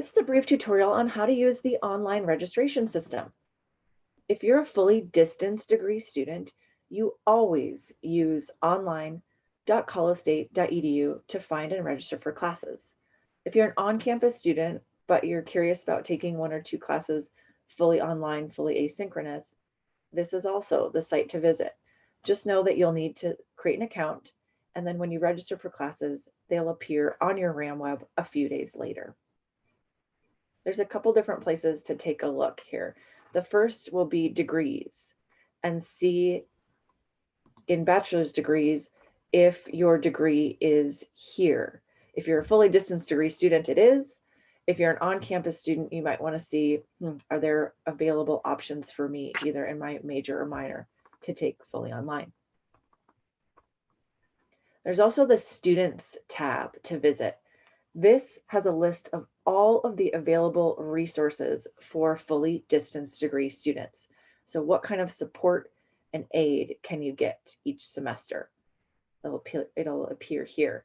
This is a brief tutorial on how to use the online registration system. If you're a fully distance degree student, you always use online.colostate.edu to find and register for classes. If you're an on-campus student, but you're curious about taking one or two classes fully online, fully asynchronous, this is also the site to visit. Just know that you'll need to create an account, and then when you register for classes, they'll appear on your RamWeb a few days later. There's a couple different places to take a look here. The first will be degrees, and see in bachelor's degrees if your degree is here. If you're a fully distance degree student, it is. If you're an on-campus student, you might want to see, are there available options for me, either in my major or minor, to take fully online. There's also the Students tab to visit. This has a list of all of the available resources for fully distance degree students. So what kind of support and aid can you get each semester? It'll appear here.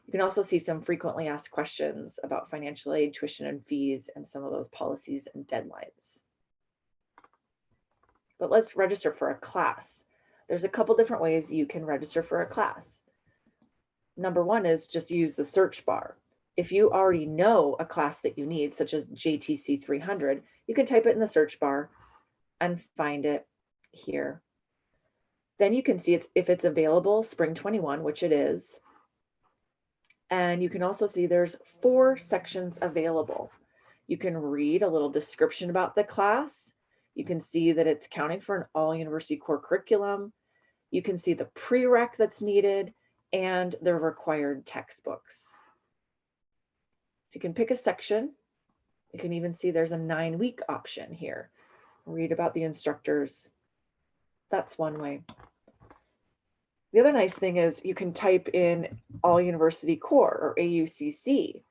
You can also see some frequently asked questions about financial aid, tuition and fees, and some of those policies and deadlines. But let's register for a class. There's a couple different ways you can register for a class. Number one is just use the search bar. If you already know a class that you need, such as JTC 300, you can type it in the search bar and find it here. Then you can see if it's available spring 21, which it is. And you can also see there's 4 sections available. You can read a little description about the class. You can see that it's counting for an all university core curriculum. You can see the prereq that's needed and the required textbooks. So you can pick a section. You can even see there's a 9-week option here. Read about the instructors. That's one way. The other nice thing is you can type in All University Core or AUCC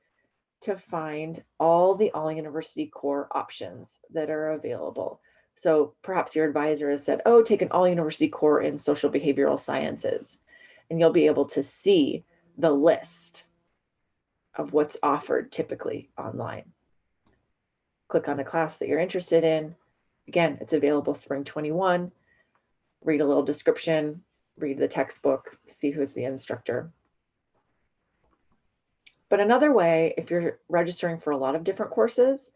to find all the All University Core options that are available. So perhaps your advisor has said, oh, take an All University Core in Social Behavioral Sciences, and you'll be able to see the list of what's offered typically online. Click on a class that you're interested in. Again, it's available spring 21. Read a little description, read the textbook, see who's the instructor. But another way, if you're registering for a lot of different courses,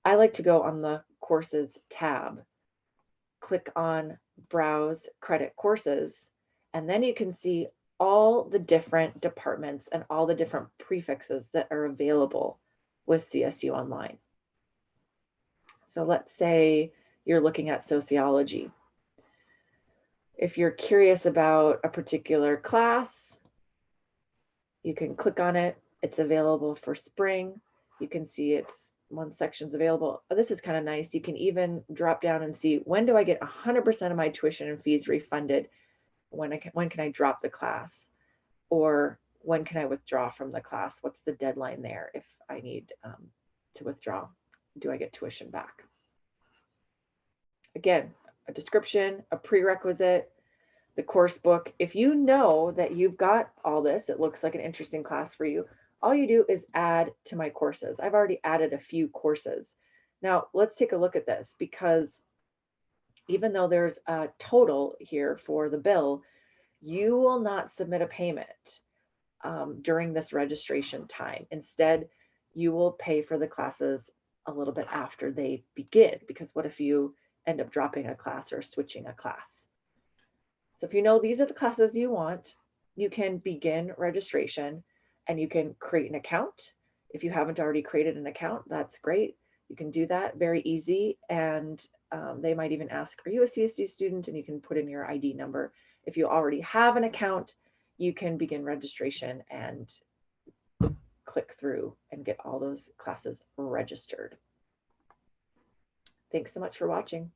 I like to go on the Courses tab, click on Browse Credit Courses, and then you can see all the different departments and all the different prefixes that are available with CSU Online. So let's say you're looking at sociology. If you're curious about a particular class, you can click on it. It's available for spring. You can see it's one section's available. Oh, this is kind of nice. You can even drop down and see, when do I get 100% of my tuition and fees refunded? When can I drop the class? Or when can I withdraw from the class? What's the deadline there if I need to withdraw? Do I get tuition back? Again, a description, a prerequisite, the course book. If you know that you've got all this, it looks like an interesting class for you, all you do is add to my courses. I've already added a few courses. Now let's take a look at this, because even though there's a total here for the bill, you will not submit a payment during this registration time. Instead, you will pay for the classes a little bit after they begin, because what if you end up dropping a class or switching a class? So if you know these are the classes you want, you can begin registration and you can create an account. If you haven't already created an account, that's great. You can do that, very easy. And they might even ask, are you a CSU student? And you can put in your ID number. If you already have an account, you can begin registration and click through and get all those classes registered. Thanks so much for watching.